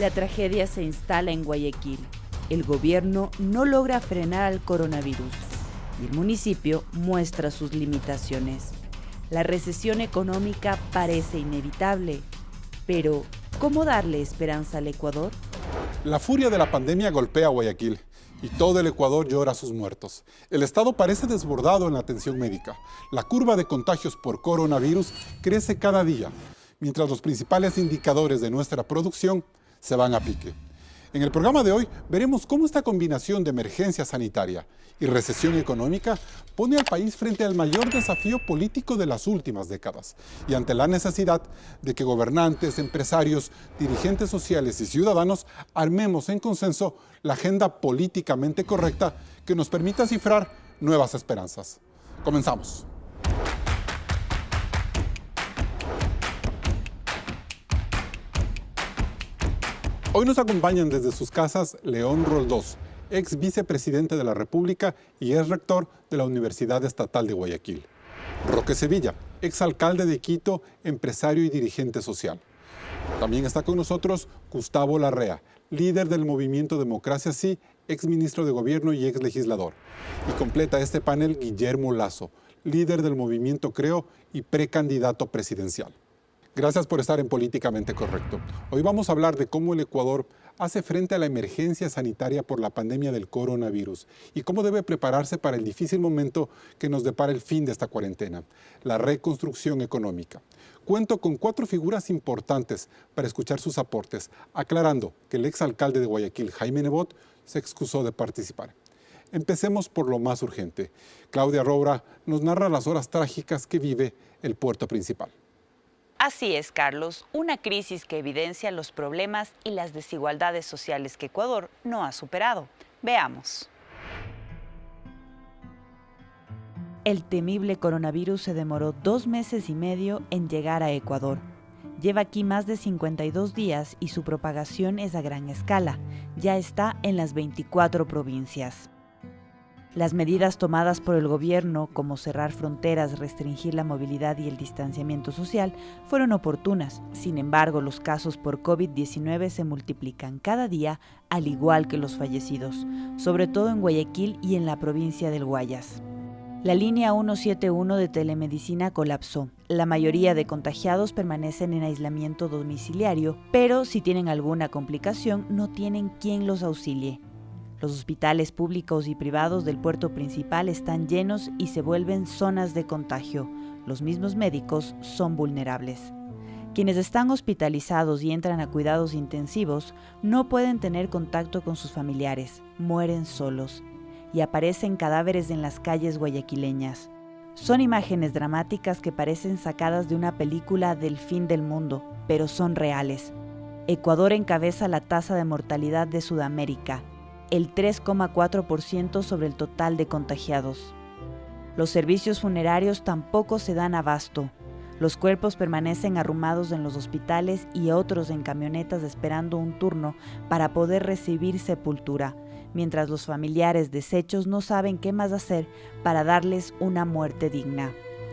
La tragedia se instala en Guayaquil. El gobierno no logra frenar al coronavirus y el municipio muestra sus limitaciones. La recesión económica parece inevitable, pero ¿cómo darle esperanza al Ecuador? La furia de la pandemia golpea a Guayaquil y todo el Ecuador llora a sus muertos. El Estado parece desbordado en la atención médica. La curva de contagios por coronavirus crece cada día, mientras los principales indicadores de nuestra producción se van a pique. En el programa de hoy veremos cómo esta combinación de emergencia sanitaria y recesión económica pone al país frente al mayor desafío político de las últimas décadas y ante la necesidad de que gobernantes, empresarios, dirigentes sociales y ciudadanos armemos en consenso la agenda políticamente correcta que nos permita cifrar nuevas esperanzas. Comenzamos. Hoy nos acompañan desde sus casas León Roldós, ex vicepresidente de la República y ex rector de la Universidad Estatal de Guayaquil. Roque Sevilla, ex alcalde de Quito, empresario y dirigente social. También está con nosotros Gustavo Larrea, líder del movimiento Democracia Sí, ex ministro de Gobierno y ex legislador. Y completa este panel Guillermo Lazo, líder del movimiento Creo y precandidato presidencial. Gracias por estar en Políticamente Correcto. Hoy vamos a hablar de cómo el Ecuador hace frente a la emergencia sanitaria por la pandemia del coronavirus y cómo debe prepararse para el difícil momento que nos depara el fin de esta cuarentena, la reconstrucción económica. Cuento con 4 figuras importantes para escuchar sus aportes, aclarando que el exalcalde de Guayaquil, Jaime Nebot, se excusó de participar. Empecemos por lo más urgente. Claudia Roura nos narra las horas trágicas que vive el puerto principal. Así es, Carlos, una crisis que evidencia los problemas y las desigualdades sociales que Ecuador no ha superado. Veamos. El temible coronavirus se demoró 2 meses y medio en llegar a Ecuador. Lleva aquí más de 52 días y su propagación es a gran escala. Ya está en las 24 provincias. Las medidas tomadas por el gobierno, como cerrar fronteras, restringir la movilidad y el distanciamiento social, fueron oportunas. Sin embargo, los casos por COVID-19 se multiplican cada día, al igual que los fallecidos, sobre todo en Guayaquil y en la provincia del Guayas. La línea 171 de telemedicina colapsó. La mayoría de contagiados permanecen en aislamiento domiciliario, pero si tienen alguna complicación, no tienen quien los auxilie. Los hospitales públicos y privados del puerto principal están llenos y se vuelven zonas de contagio. Los mismos médicos son vulnerables. Quienes están hospitalizados y entran a cuidados intensivos no pueden tener contacto con sus familiares, mueren solos y aparecen cadáveres en las calles guayaquileñas. Son imágenes dramáticas que parecen sacadas de una película del fin del mundo, pero son reales. Ecuador encabeza la tasa de mortalidad de Sudamérica, el 3,4% sobre el total de contagiados. Los servicios funerarios tampoco se dan abasto. Los cuerpos permanecen arrumados en los hospitales y otros en camionetas esperando un turno para poder recibir sepultura, mientras los familiares deshechos no saben qué más hacer para darles una muerte digna.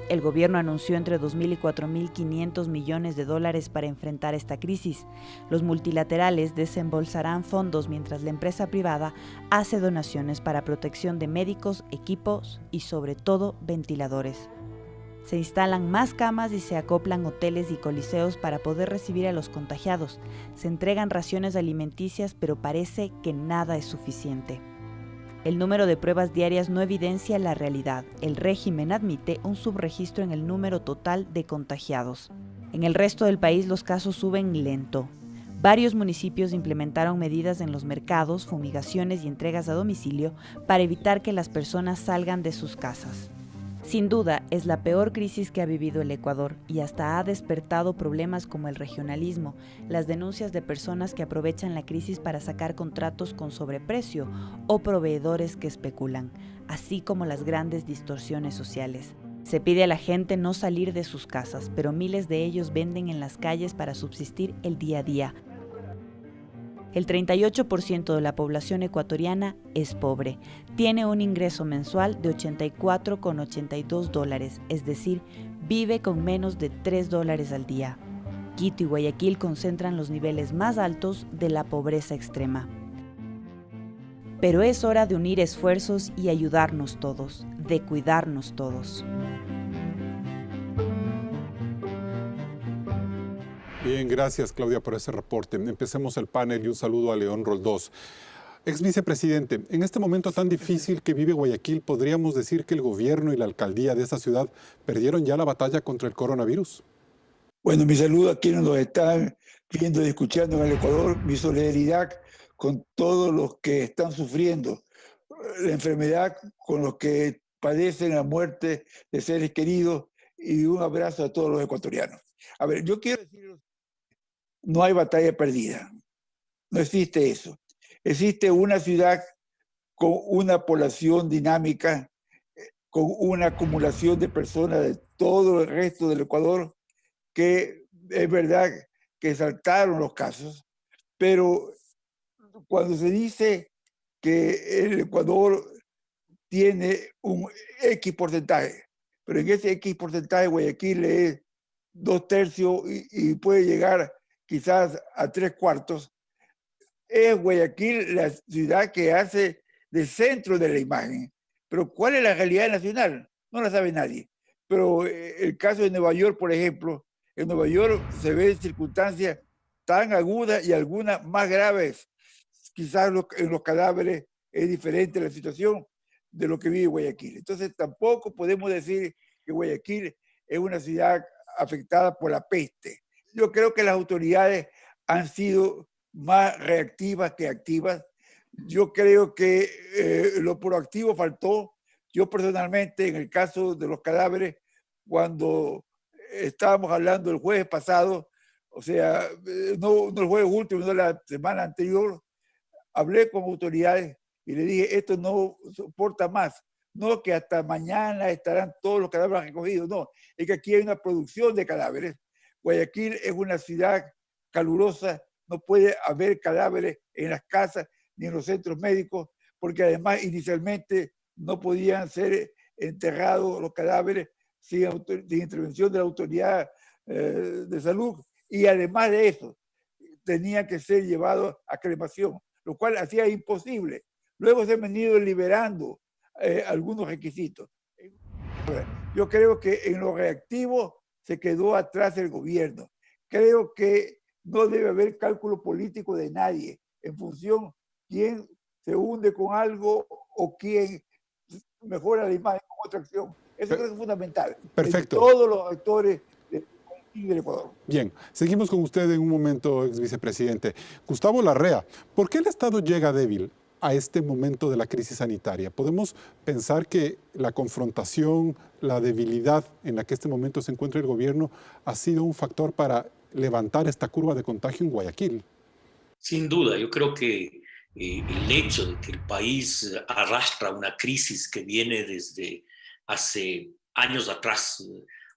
El gobierno anunció entre 2.000 y 4.500 millones de dólares para enfrentar esta crisis. Los multilaterales desembolsarán fondos mientras la empresa privada hace donaciones para protección de médicos, equipos y sobre todo ventiladores. Se instalan más camas y se acoplan hoteles y coliseos para poder recibir a los contagiados. Se entregan raciones alimenticias, pero parece que nada es suficiente. El número de pruebas diarias no evidencia la realidad. El régimen admite un subregistro en el número total de contagiados. En el resto del país los casos suben lento. Varios municipios implementaron medidas en los mercados, fumigaciones y entregas a domicilio para evitar que las personas salgan de sus casas. Sin duda, es la peor crisis que ha vivido el Ecuador y hasta ha despertado problemas como el regionalismo, las denuncias de personas que aprovechan la crisis para sacar contratos con sobreprecio o proveedores que especulan, así como las grandes distorsiones sociales. Se pide a la gente no salir de sus casas, pero miles de ellos venden en las calles para subsistir el día a día. El 38% de la población ecuatoriana es pobre. Tiene un ingreso mensual de $84,82, es decir, vive con menos de $3 al día. Quito y Guayaquil concentran los niveles más altos de la pobreza extrema. Pero es hora de unir esfuerzos y ayudarnos todos, de cuidarnos todos. Bien, gracias Claudia por ese reporte. Empecemos el panel y un saludo a León Roldós. Ex vicepresidente, en este momento tan difícil que vive Guayaquil, ¿podríamos decir que el gobierno y la alcaldía de esa ciudad perdieron ya la batalla contra el coronavirus? Bueno, mi saludo a quienes nos están viendo y escuchando en el Ecuador, mi solidaridad con todos los que están sufriendo la enfermedad, con los que padecen la muerte de seres queridos, y un abrazo a todos los ecuatorianos. A ver, yo quiero decir, no hay batalla perdida, no existe eso. Existe una ciudad con una población dinámica, con una acumulación de personas de todo el resto del Ecuador, que es verdad que saltaron los casos, pero cuando se dice que el Ecuador tiene un X porcentaje, pero en ese X porcentaje Guayaquil es 2/3 y puede llegar quizás a 3/4, es Guayaquil la ciudad que hace de centro de la imagen. Pero ¿cuál es la realidad nacional? No la sabe nadie. Pero el caso de Nueva York, por ejemplo, en Nueva York se ven circunstancias tan agudas y algunas más graves. Quizás en los cadáveres es diferente la situación de lo que vive Guayaquil. Entonces tampoco podemos decir que Guayaquil es una ciudad afectada por la peste. Yo creo que las autoridades han sido más reactivas que activas. Yo creo que lo proactivo faltó. Yo personalmente, en el caso de los cadáveres, cuando estábamos hablando el jueves pasado, o sea, no el jueves último, no la semana anterior, hablé con autoridades y le dije, esto no soporta más. No que hasta mañana estarán todos los cadáveres recogidos, no. Es que aquí hay una producción de cadáveres. Guayaquil es una ciudad calurosa, no puede haber cadáveres en las casas ni en los centros médicos, porque además inicialmente no podían ser enterrados los cadáveres sin intervención de la autoridad de salud, y además de eso tenían que ser llevados a cremación, lo cual hacía imposible. Luego se han venido liberando algunos requisitos. Yo creo que en lo reactivo se quedó atrás el gobierno. Creo que no debe haber cálculo político de nadie en función quién se hunde con algo o quién mejora la imagen con otra acción. Eso creo que es fundamental. Perfecto. En todos los actores del Ecuador. Bien, seguimos con usted en un momento, ex vicepresidente. Gustavo Larrea, ¿por qué el Estado llega débil a este momento de la crisis sanitaria? ¿Podemos pensar que la confrontación, la debilidad en la que este momento se encuentra el gobierno ha sido un factor para levantar esta curva de contagio en Guayaquil? Sin duda, yo creo que el hecho de que el país arrastra una crisis que viene desde hace años atrás,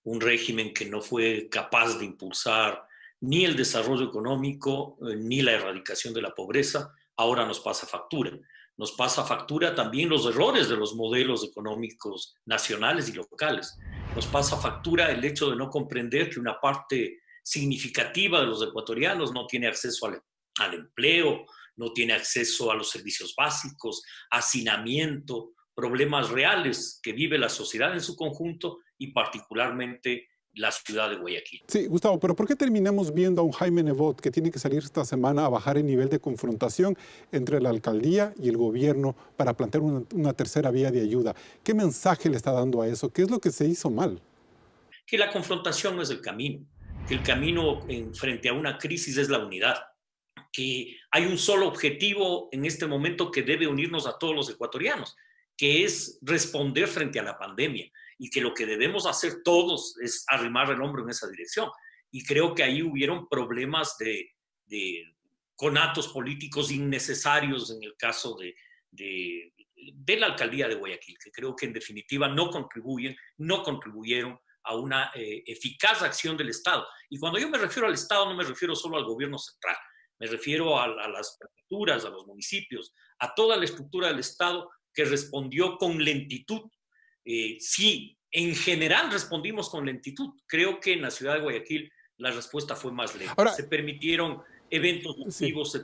un régimen que no fue capaz de impulsar ni el desarrollo económico ni la erradicación de la pobreza, ahora nos pasa factura. Nos pasa factura también los errores de los modelos económicos nacionales y locales. Nos pasa factura el hecho de no comprender que una parte significativa de los ecuatorianos no tiene acceso al empleo, no tiene acceso a los servicios básicos, hacinamiento, problemas reales que vive la sociedad en su conjunto y particularmente la ciudad de Guayaquil. Sí, Gustavo, pero ¿por qué terminamos viendo a un Jaime Nebot que tiene que salir esta semana a bajar el nivel de confrontación entre la alcaldía y el gobierno para plantear una tercera vía de ayuda? ¿Qué mensaje le está dando a eso? ¿Qué es lo que se hizo mal? Que la confrontación no es el camino, que el camino frente a una crisis es la unidad, que hay un solo objetivo en este momento que debe unirnos a todos los ecuatorianos, que es responder frente a la pandemia, y que lo que debemos hacer todos es arrimar el hombro en esa dirección. Y creo que ahí hubieron problemas de conatos políticos innecesarios en el caso de la alcaldía de Guayaquil, que creo que en definitiva no contribuyeron a una eficaz acción del Estado. Y cuando yo me refiero al Estado, no me refiero solo al gobierno central, me refiero a las prefecturas, a los municipios, a toda la estructura del Estado que respondió con lentitud. Sí, en general respondimos con lentitud. Creo que en la ciudad de Guayaquil la respuesta fue más lenta. Ahora, se permitieron eventos masivos, sí.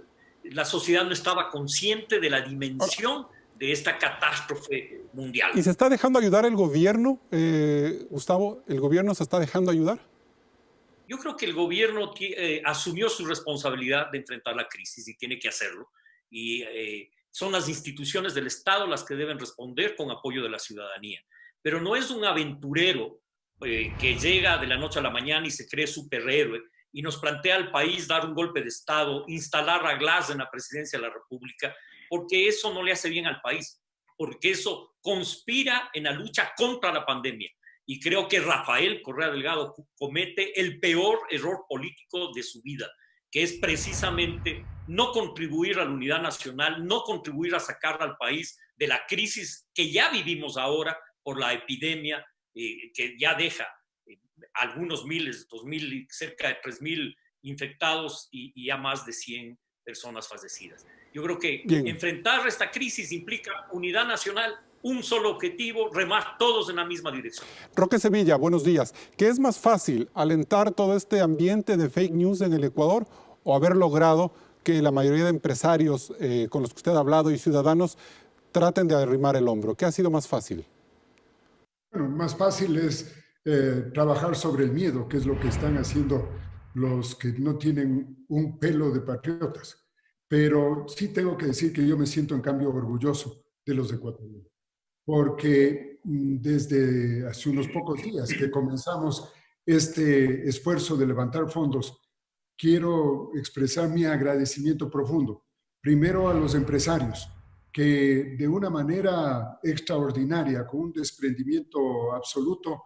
La sociedad no estaba consciente de la dimensión de esta catástrofe mundial. ¿Y se está dejando ayudar el gobierno, Gustavo? ¿El gobierno se está dejando ayudar? Yo creo que el gobierno asumió su responsabilidad de enfrentar la crisis y tiene que hacerlo. Y son las instituciones del Estado las que deben responder con apoyo de la ciudadanía. Pero no es un aventurero que llega de la noche a la mañana y se cree superhéroe y nos plantea al país dar un golpe de Estado, instalar a Glass en la presidencia de la República, porque eso no le hace bien al país, porque eso conspira en la lucha contra la pandemia. Y creo que Rafael Correa Delgado comete el peor error político de su vida, que es precisamente no contribuir a la unidad nacional, no contribuir a sacar al país de la crisis que ya vivimos ahora por la epidemia, que ya deja algunos miles, 2.000, cerca de 3.000 infectados y ya más de 100 personas fallecidas. Yo creo que enfrentar esta crisis implica unidad nacional, un solo objetivo, remar todos en la misma dirección. Roque Sevilla, buenos días. ¿Qué es más fácil, alentar todo este ambiente de fake news en el Ecuador o haber logrado que la mayoría de empresarios con los que usted ha hablado y ciudadanos traten de arrimar el hombro? ¿Qué ha sido más fácil? Bueno, más fácil es trabajar sobre el miedo, que es lo que están haciendo los que no tienen un pelo de patriotas. Pero sí tengo que decir que yo me siento en cambio orgulloso de los ecuatorianos, porque desde hace unos pocos días que comenzamos este esfuerzo de levantar fondos, quiero expresar mi agradecimiento profundo, primero a los empresarios, que de una manera extraordinaria, con un desprendimiento absoluto,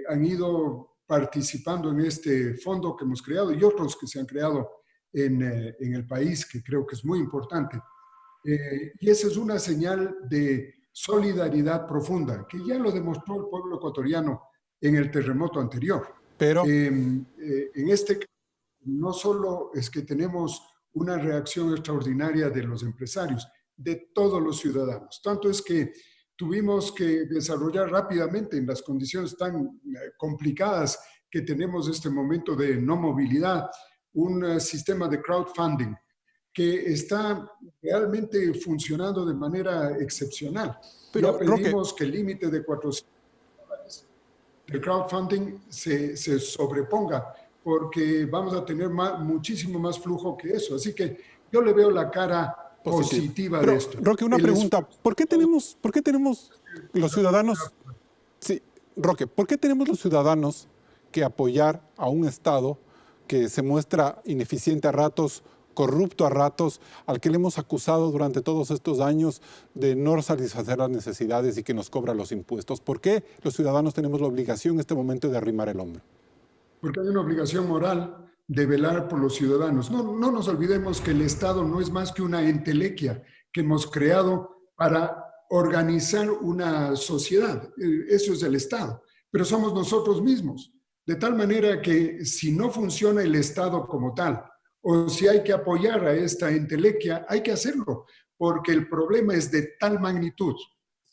han ido participando en este fondo que hemos creado y otros que se han creado en el país, que creo que es muy importante. Y esa es una señal de solidaridad profunda, que ya lo demostró el pueblo ecuatoriano en el terremoto anterior. Pero en este caso, no solo es que tenemos una reacción extraordinaria de los empresarios, de todos los ciudadanos. Tanto es que tuvimos que desarrollar rápidamente en las condiciones tan complicadas que tenemos este momento de no movilidad, un sistema de crowdfunding que está realmente funcionando de manera excepcional. Pero, ya pedimos que el límite de $400 del crowdfunding se sobreponga, porque vamos a tener muchísimo más flujo que eso. Así que yo le veo la cara positiva de esto. Roque, una pregunta. ¿Por qué tenemos los ciudadanos... Sí, Roque, ¿por qué tenemos los ciudadanos que apoyar a un Estado que se muestra ineficiente a ratos, corrupto a ratos, al que le hemos acusado durante todos estos años de no satisfacer las necesidades y que nos cobra los impuestos? ¿Por qué los ciudadanos tenemos la obligación en este momento de arrimar el hombro? Porque hay una obligación moral de velar por los ciudadanos. No nos olvidemos que el Estado no es más que una entelequia que hemos creado para organizar una sociedad. Eso es el Estado. Pero somos nosotros mismos. De tal manera que si no funciona el Estado como tal, o si hay que apoyar a esta entelequia, hay que hacerlo, porque el problema es de tal magnitud.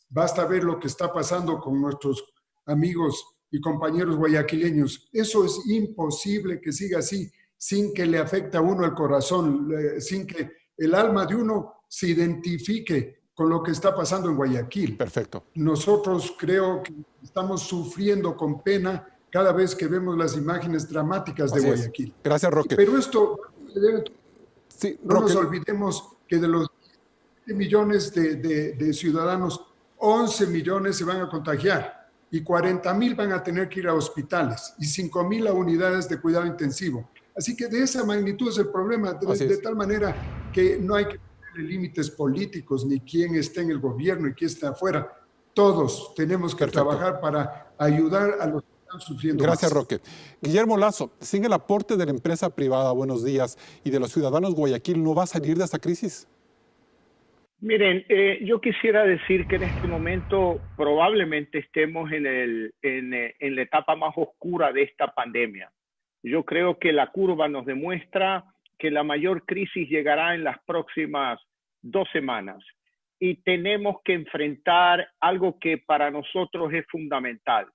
Basta ver lo que está pasando con nuestros amigos y compañeros guayaquileños. Eso es imposible que siga así, sin que le afecte a uno el corazón, sin que el alma de uno se identifique con lo que está pasando en Guayaquil. Perfecto. Nosotros creo que estamos sufriendo con pena cada vez que vemos las imágenes dramáticas de Guayaquil. Gracias, Roque. Pero esto, sí, no Roque, nos olvidemos que de los 7 millones de ciudadanos, 11 millones se van a contagiar y 40,000 van a tener que ir a hospitales y 5,000 a unidades de cuidado intensivo. Así que de esa magnitud es el problema, de tal manera que no hay que ponerle límites políticos, ni quién está en el gobierno y quién está afuera. Todos tenemos que trabajar para ayudar a los que están sufriendo. Gracias, más. Roque. Guillermo Lazo, sin el aporte de la empresa privada, buenos días, y de los ciudadanos, Guayaquil no va a salir de esta crisis. Miren, yo quisiera decir que en este momento probablemente estemos en la etapa más oscura de esta pandemia. Yo creo que la curva nos demuestra que la mayor crisis llegará en las próximas 2 semanas y tenemos que enfrentar algo que para nosotros es fundamental: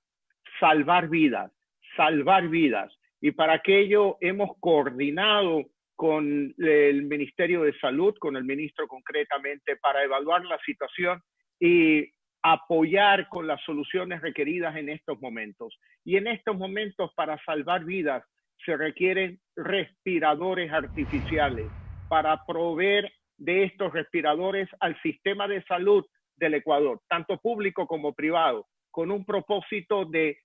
salvar vidas, salvar vidas. Y para aquello hemos coordinado con el Ministerio de Salud, con el ministro concretamente, para evaluar la situación y apoyar con las soluciones requeridas en estos momentos. Y en estos momentos, para salvar vidas, se requieren respiradores artificiales para proveer de estos respiradores al sistema de salud del Ecuador, tanto público como privado, con un propósito de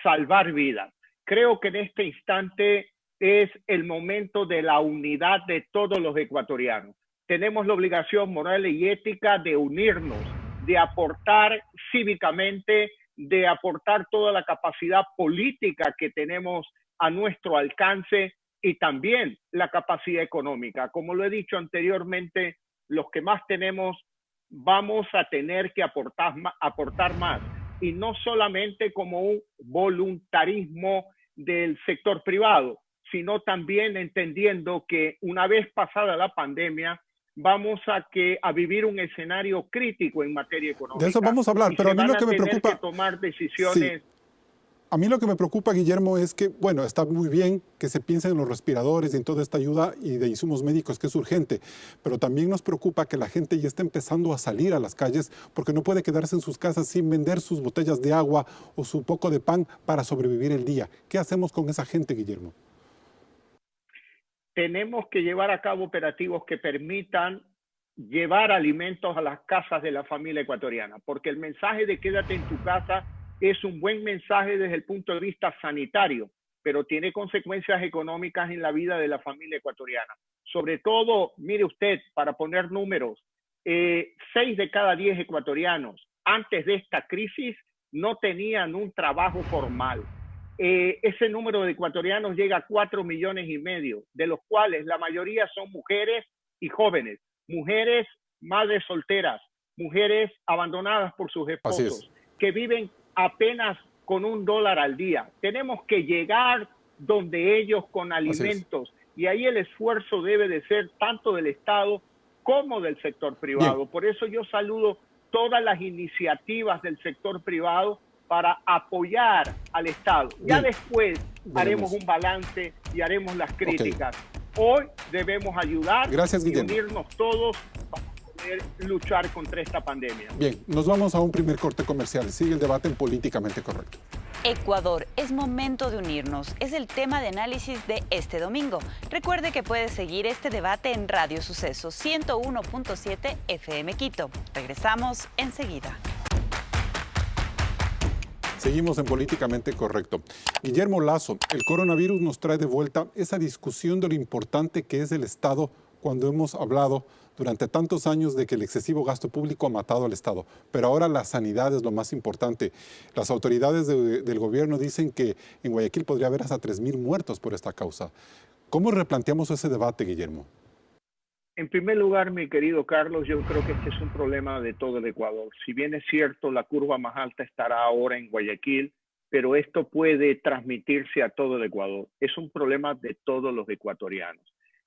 salvar vidas. Creo que en este instante es el momento de la unidad de todos los ecuatorianos. Tenemos la obligación moral y ética de unirnos, de aportar cívicamente, de aportar toda la capacidad política que tenemos a nuestro alcance y también la capacidad económica. Como lo he dicho anteriormente, los que más tenemos vamos a tener que aportar más, y no solamente como un voluntarismo del sector privado, sino también entendiendo que una vez pasada la pandemia vamos a vivir un escenario crítico en materia económica. De eso vamos a hablar, pero a mí lo que me preocupa... que tomar decisiones... Sí. A mí lo que me preocupa, Guillermo, es que, bueno, está muy bien que se piense en los respiradores y en toda esta ayuda y de insumos médicos que es urgente, pero también nos preocupa que la gente ya está empezando a salir a las calles porque no puede quedarse en sus casas sin vender sus botellas de agua o su poco de pan para sobrevivir el día. ¿Qué hacemos con esa gente, Guillermo? Tenemos que llevar a cabo operativos que permitan llevar alimentos a las casas de la familia ecuatoriana, porque el mensaje de quédate en tu casa es un buen mensaje desde el punto de vista sanitario, pero tiene consecuencias económicas en la vida de la familia ecuatoriana. Sobre todo, mire usted, para poner números, 6 de cada 10 ecuatorianos antes de esta crisis no tenían un trabajo formal. Ese número de ecuatorianos llega a 4,5 millones, de los cuales la mayoría son mujeres y jóvenes, mujeres madres solteras, mujeres abandonadas por sus esposos, que viven apenas con $1 al día. Tenemos que llegar donde ellos con alimentos, y ahí el esfuerzo debe de ser tanto del Estado como del sector privado. Bien. Por eso yo saludo todas las iniciativas del sector privado para apoyar al Estado. Ya después haremos un balance y haremos las críticas. Hoy debemos ayudar y unirnos todos para poder luchar contra esta pandemia. Bien, nos vamos a un primer corte comercial. Sigue el debate en Políticamente Correcto. Ecuador, es momento de unirnos. Es el tema de análisis de este domingo. Recuerde que puede seguir este debate en Radio Suceso 101.7 FM Quito. Regresamos enseguida. Seguimos en Políticamente Correcto. Guillermo Lazo, el coronavirus nos trae de vuelta esa discusión de lo importante que es el Estado cuando hemos hablado durante tantos años de que el excesivo gasto público ha matado al Estado. Pero ahora la sanidad es lo más importante. Las autoridades del gobierno dicen que en Guayaquil podría haber hasta 3,000 muertos por esta causa. ¿Cómo replanteamos ese debate, Guillermo? En primer lugar, mi querido Carlos, yo creo que este es un problema de todo el Ecuador. Si bien es cierto, la curva más alta estará ahora en Guayaquil, pero esto puede transmitirse a todo el Ecuador. Es un problema de todos los ecuatorianos.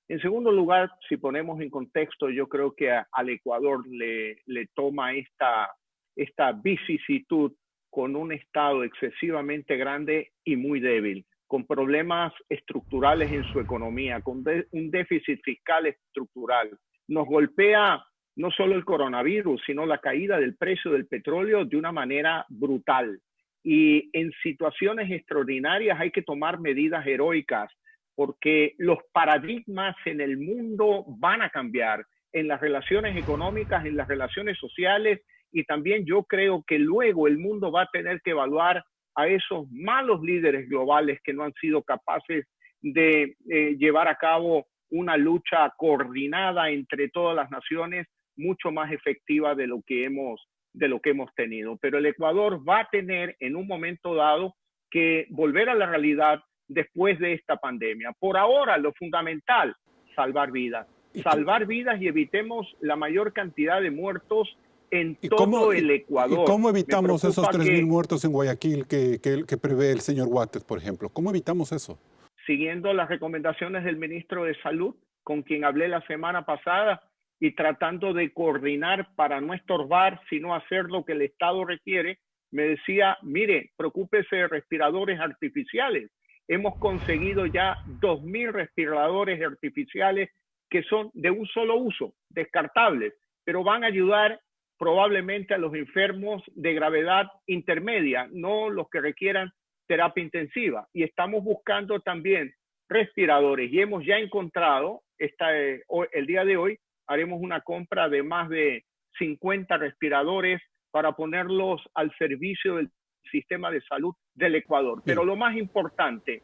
En segundo lugar, si ponemos en contexto, yo creo que al Ecuador le toma esta vicisitud con un Estado excesivamente grande y muy débil, con problemas estructurales en su economía, con un déficit fiscal estructural. Nos golpea no solo el coronavirus, sino la caída del precio del petróleo de una manera brutal. Y en situaciones extraordinarias hay que tomar medidas heroicas, porque los paradigmas en el mundo van a cambiar, en las relaciones económicas, en las relaciones sociales, y también yo creo que luego el mundo va a tener que evaluar a esos malos líderes globales que no han sido capaces de llevar a cabo una lucha coordinada entre todas las naciones, mucho más efectiva de lo que hemos tenido. Pero el Ecuador va a tener en un momento dado que volver a la realidad después de esta pandemia. Por ahora, lo fundamental, salvar vidas. Salvar vidas y evitemos la mayor cantidad de muertos en todo el Ecuador. ¿Y cómo evitamos esos 3,000 muertos en Guayaquil que prevé el señor Watters, por ejemplo? ¿Cómo evitamos eso? Siguiendo las recomendaciones del ministro de Salud, con quien hablé la semana pasada, y tratando de coordinar para no estorbar, sino hacer lo que el Estado requiere, me decía, mire, preocúpese de respiradores artificiales. hemos conseguido ya 2.000 respiradores artificiales que son de un solo uso, descartables, pero van a ayudar probablemente a los enfermos de gravedad intermedia, no los que requieran terapia intensiva. Y estamos buscando también respiradores y hemos ya encontrado, el día de hoy, haremos una compra de más de 50 respiradores para ponerlos al servicio del sistema de salud del Ecuador. Pero lo más importante,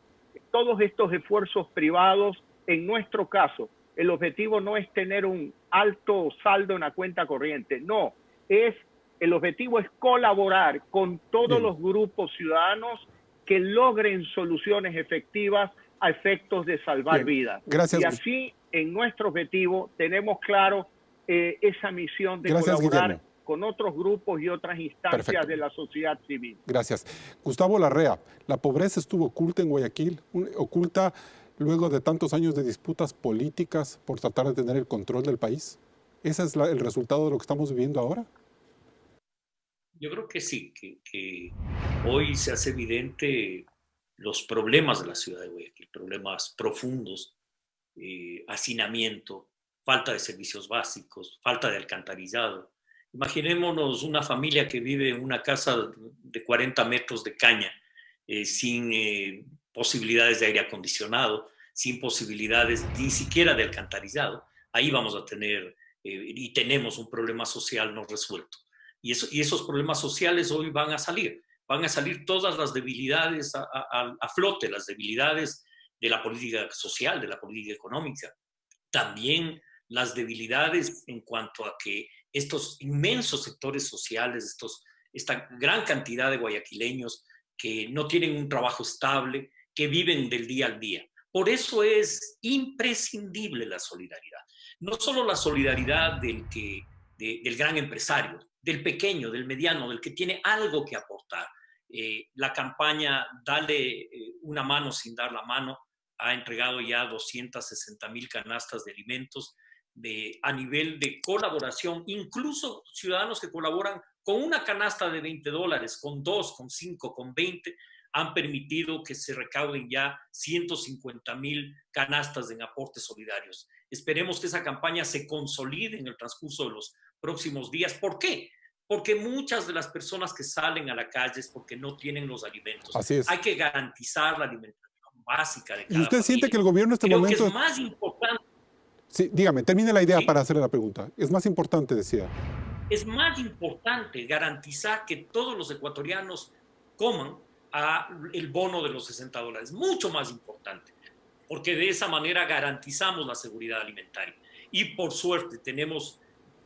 todos estos esfuerzos privados, en nuestro caso, el objetivo no es tener un alto saldo en la cuenta corriente, no, el objetivo es colaborar con todos los grupos ciudadanos que logren soluciones efectivas a efectos de salvar vidas. Gracias. Y así, en nuestro objetivo, tenemos claro esa misión de colaborar Guillermo. con otros grupos y otras instancias de la sociedad civil. Gracias. Gustavo Larrea, la pobreza estuvo oculta en Guayaquil, oculta luego de tantos años de disputas políticas por tratar de tener el control del país. ¿Ese es el resultado de lo que estamos viviendo ahora? Yo creo que sí, que hoy se hace evidente los problemas de la ciudad de Guayaquil, problemas profundos, hacinamiento, falta de servicios básicos, falta de alcantarillado. Imaginémonos una familia que vive en una casa de 40 metros de caña, sin posibilidades de aire acondicionado, sin posibilidades ni siquiera de alcantarillado. Ahí vamos a tener, y tenemos un problema social no resuelto. Y esos problemas sociales hoy van a salir todas las debilidades a flote, las debilidades de la política social, de la política económica. También las debilidades en cuanto a que estos inmensos sectores sociales, esta gran cantidad de guayaquileños que no tienen un trabajo estable, que viven del día al día. Por eso es imprescindible la solidaridad. No solo la solidaridad del gran empresario, del pequeño, del mediano, del que tiene algo que aportar. La campaña Dale una mano sin dar la mano ha entregado ya 260,000 canastas de alimentos a nivel de colaboración, incluso ciudadanos que colaboran con una canasta de $20, con 2, con 5, con 20, han permitido que se recauden ya 150,000 canastas en aportes solidarios. Esperemos que esa campaña se consolide en el transcurso de los próximos días. ¿Por qué? Porque muchas de las personas que salen a la calle es porque no tienen los alimentos. Así es. Hay que garantizar la alimentación básica de cada ¿Y usted siente familia. que el gobierno en este Creo momento... que es más importante. Sí, dígame, termine la idea ¿Sí? para hacerle la pregunta. Es más importante, decía. Es más importante garantizar que todos los ecuatorianos coman el bono de los $60. Mucho más importante. Porque de esa manera garantizamos la seguridad alimentaria. Y por suerte tenemos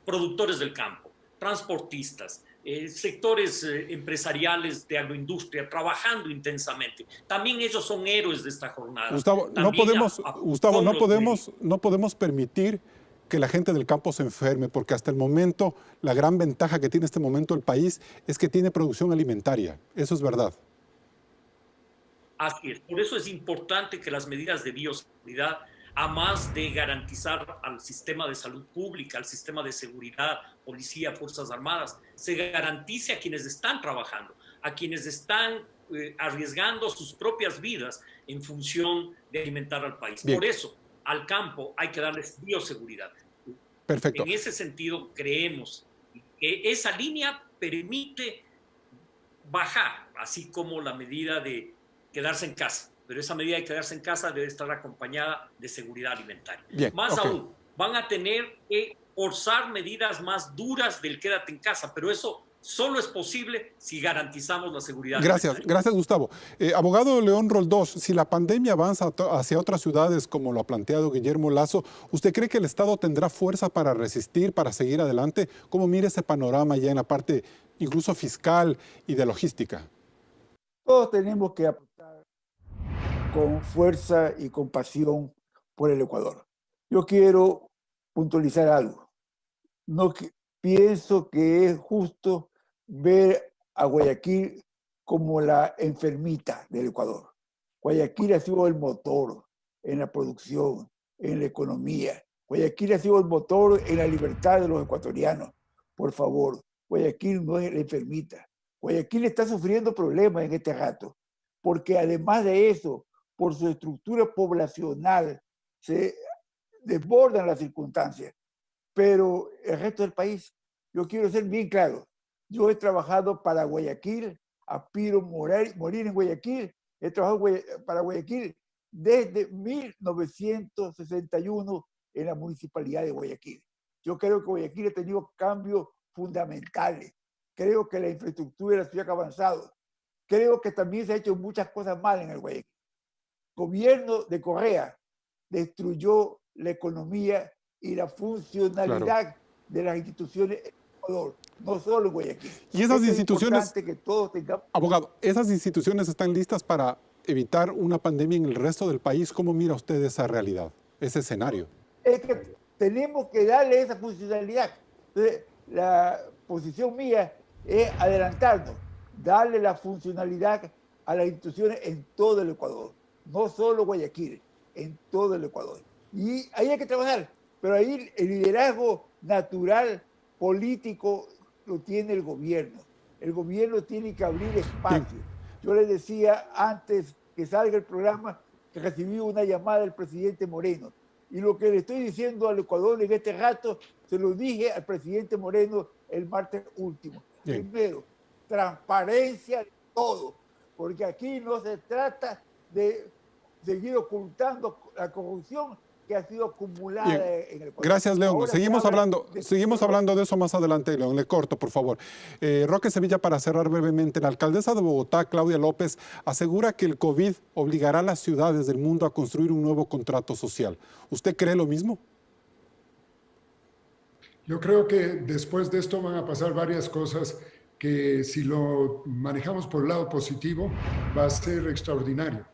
productores del campo, transportistas, sectores empresariales de agroindustria trabajando intensamente. También ellos son héroes de esta jornada. Gustavo, no podemos permitir que la gente del campo se enferme, porque hasta el momento la gran ventaja que tiene este momento el país es que tiene producción alimentaria. Eso es verdad. Así es. Por eso es importante que las medidas de bioseguridad, a más de garantizar al sistema de salud pública, al sistema de seguridad, policía, fuerzas armadas, se garantice a quienes están trabajando, a quienes están arriesgando sus propias vidas en función de alimentar al país. Bien. Por eso, al campo hay que darles bioseguridad. Perfecto. En ese sentido, creemos que esa línea permite bajar, así como la medida de quedarse en casa. Pero esa medida de quedarse en casa debe estar acompañada de seguridad alimentaria. Bien, más aún, van a tener que forzar medidas más duras del quédate en casa, pero eso solo es posible si garantizamos la seguridad alimentaria. Gracias Gustavo. Abogado León Roldós, si la pandemia avanza hacia otras ciudades como lo ha planteado Guillermo Lasso, ¿usted cree que el Estado tendrá fuerza para resistir, para seguir adelante? ¿Cómo mira ese panorama ya en la parte incluso fiscal y de logística? Todos tenemos que apostar con fuerza y con pasión por el Ecuador. Yo quiero puntualizar algo. Pienso que es justo ver a Guayaquil como la enfermita del Ecuador. Guayaquil ha sido el motor en la producción, en la economía. Guayaquil ha sido el motor en la libertad de los ecuatorianos. Por favor, Guayaquil no es la enfermita. Guayaquil está sufriendo problemas en este rato, porque además de eso, por su estructura poblacional, se desbordan las circunstancias. Pero el resto del país, yo quiero ser bien claro, yo he trabajado para Guayaquil, aspiro morir en Guayaquil, he trabajado para Guayaquil desde 1961 en la municipalidad de Guayaquil. Yo creo que Guayaquil ha tenido cambios fundamentales. Creo que la infraestructura de la ciudad ha avanzado. Creo que también se han hecho muchas cosas mal en el Guayaquil. El gobierno de Correa destruyó la economía y la funcionalidad de las instituciones en Ecuador, no solo en Guayaquil. Y esas instituciones, es importante que todos tengamos... Abogado, ¿esas instituciones están listas para evitar una pandemia en el resto del país? ¿Cómo mira usted esa realidad, ese escenario? Es que tenemos que darle esa funcionalidad. Entonces, la posición mía es adelantarnos, darle la funcionalidad a las instituciones en todo el Ecuador, no solo Guayaquil, en todo el Ecuador. Y ahí hay que trabajar, pero ahí el liderazgo natural, político, lo tiene el gobierno. El gobierno tiene que abrir espacio. Yo les decía antes que salga el programa que recibí una llamada del presidente Moreno. Y lo que le estoy diciendo al Ecuador en este rato, se lo dije al presidente Moreno el martes último. Bien. Primero, transparencia de todo, porque aquí no se trata de seguir ocultando la corrupción que ha sido acumulada en el Ecuador. Gracias, León. Ahora Seguimos hablando de eso más adelante, León. Le corto, por favor. Roque Sevilla, para cerrar brevemente, la alcaldesa de Bogotá, Claudia López, asegura que el COVID obligará a las ciudades del mundo a construir un nuevo contrato social. ¿Usted cree lo mismo? Yo creo que después de esto van a pasar varias cosas que si lo manejamos por el lado positivo va a ser extraordinario.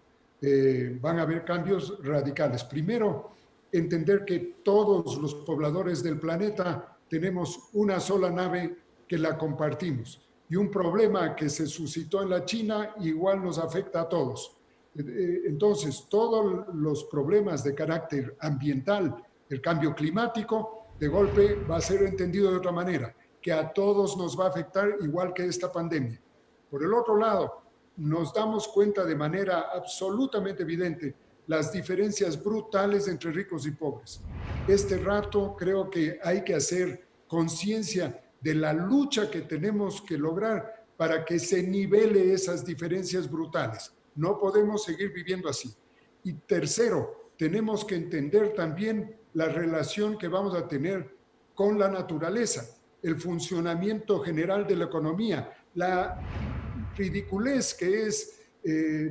Van a haber cambios radicales. Primero, entender que todos los pobladores del planeta tenemos una sola nave que la compartimos y un problema que se suscitó en la China igual nos afecta a todos. Entonces, todos los problemas de carácter ambiental, el cambio climático, de golpe va a ser entendido de otra manera, que a todos nos va a afectar igual que esta pandemia. Por el otro lado, nos damos cuenta de manera absolutamente evidente las diferencias brutales entre ricos y pobres. Este rato creo que hay que hacer conciencia de la lucha que tenemos que lograr para que se nivele esas diferencias brutales. No podemos seguir viviendo así. Y tercero, tenemos que entender también la relación que vamos a tener con la naturaleza, el funcionamiento general de la economía, la ridiculez que es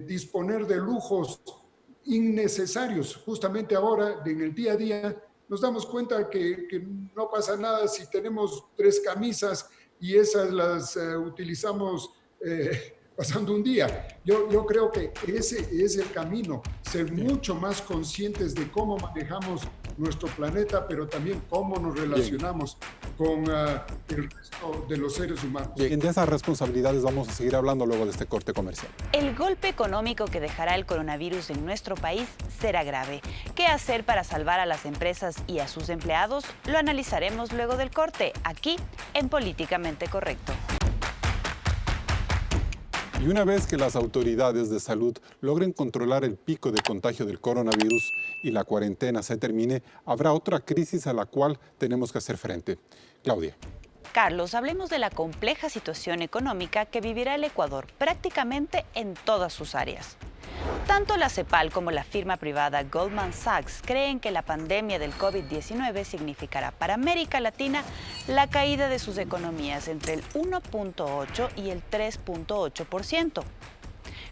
disponer de lujos innecesarios. Justamente ahora, en el día a día, nos damos cuenta que no pasa nada si tenemos 3 camisas y esas las utilizamos pasando un día. Yo creo que ese es el camino, ser mucho más conscientes de cómo manejamos nuestro planeta, pero también cómo nos relacionamos con el resto de los seres humanos. Bien, de esas responsabilidades vamos a seguir hablando luego de este corte comercial. El golpe económico que dejará el coronavirus en nuestro país será grave. ¿Qué hacer para salvar a las empresas y a sus empleados? Lo analizaremos luego del corte, aquí en Políticamente Correcto. Y una vez que las autoridades de salud logren controlar el pico de contagio del coronavirus y la cuarentena se termine, habrá otra crisis a la cual tenemos que hacer frente. Claudia. Carlos, hablemos de la compleja situación económica que vivirá el Ecuador prácticamente en todas sus áreas. Tanto la CEPAL como la firma privada Goldman Sachs creen que la pandemia del COVID-19 significará para América Latina la caída de sus economías entre el 1.8 y el 3.8%.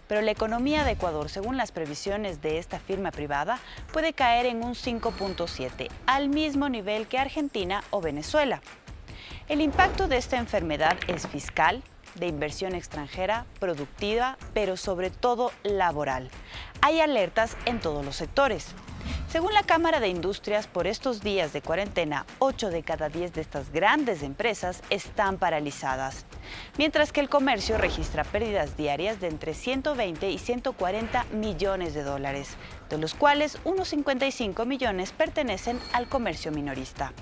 Pero la economía de Ecuador, según las previsiones de esta firma privada, puede caer en un 5.7, al mismo nivel que Argentina o Venezuela. El impacto de esta enfermedad es fiscal, de inversión extranjera, productiva, pero sobre todo laboral. Hay alertas en todos los sectores. Según la Cámara de Industrias, por estos días de cuarentena, 8 de cada 10 de estas grandes empresas están paralizadas, mientras que el comercio registra pérdidas diarias de entre 120 y 140 millones de dólares, de los cuales unos 55 millones pertenecen al comercio minorista.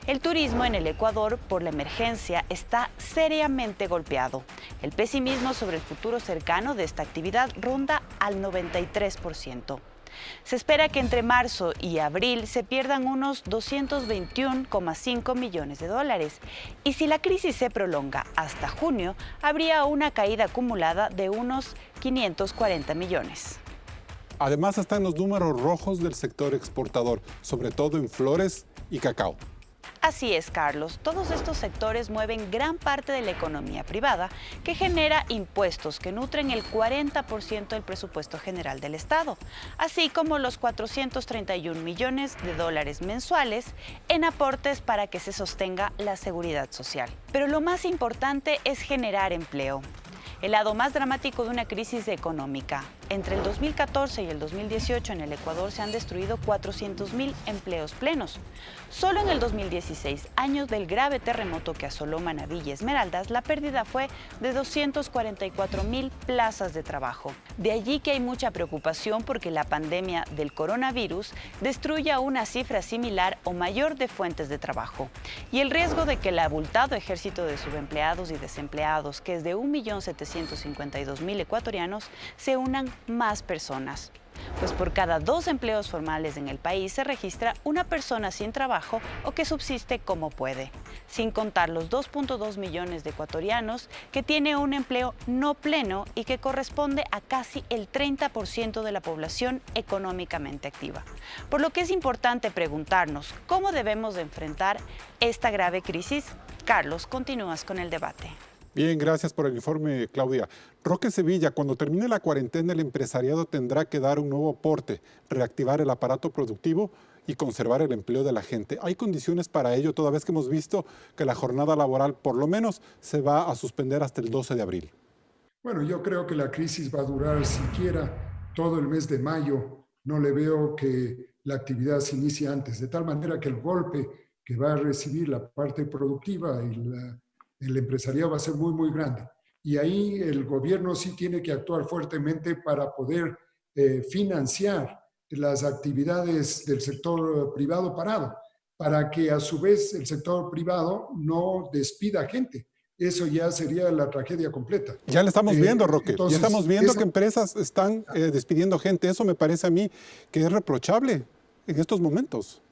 El turismo en el Ecuador, por la emergencia, está seriamente golpeado. El pesimismo sobre el futuro cercano de esta actividad ronda al 93%. Se espera que entre marzo y abril se pierdan unos 221,5 millones de dólares. Y si la crisis se prolonga hasta junio, habría una caída acumulada de unos 540 millones. Además están los números rojos del sector exportador, sobre todo en flores y cacao. Así es, Carlos. Todos estos sectores mueven gran parte de la economía privada, que genera impuestos que nutren el 40% del presupuesto general del Estado, así como los 431 millones de dólares mensuales en aportes para que se sostenga la seguridad social. Pero lo más importante es generar empleo. El lado más dramático de una crisis económica. Entre el 2014 y el 2018 en el Ecuador se han destruido 400.000 empleos plenos. Solo en el 2016, años del grave terremoto que asoló Manabí y Esmeraldas, la pérdida fue de 244.000 plazas de trabajo. De allí que hay mucha preocupación porque la pandemia del coronavirus destruya una cifra similar o mayor de fuentes de trabajo. Y el riesgo de que el abultado ejército de subempleados y desempleados, que es de 1.752.000 ecuatorianos, se unan más personas. Pues por cada 2 empleos formales en el país se registra una persona sin trabajo o que subsiste como puede, sin contar los 2.2 millones de ecuatorianos que tiene un empleo no pleno y que corresponde a casi el 30% de la población económicamente activa. Por lo que es importante preguntarnos cómo debemos de enfrentar esta grave crisis. Carlos, continúas con el debate. Bien, gracias por el informe, Claudia. Roque Sevilla, cuando termine la cuarentena, el empresariado tendrá que dar un nuevo aporte, reactivar el aparato productivo y conservar el empleo de la gente. ¿Hay condiciones para ello, toda vez que hemos visto que la jornada laboral, por lo menos, se va a suspender hasta el 12 de abril? Bueno, yo creo que la crisis va a durar siquiera todo el mes de mayo. No le veo que la actividad se inicie antes, de tal manera que el golpe que va a recibir la parte productiva y el empresariado va a ser muy, muy grande. Y ahí el gobierno sí tiene que actuar fuertemente para poder financiar las actividades del sector privado parado, para que a su vez el sector privado no despida gente. Eso ya sería la tragedia completa. Ya le estamos viendo, Roque. Entonces, ya estamos viendo que empresas están despidiendo gente. Eso me parece a mí que es reprochable en estos momentos.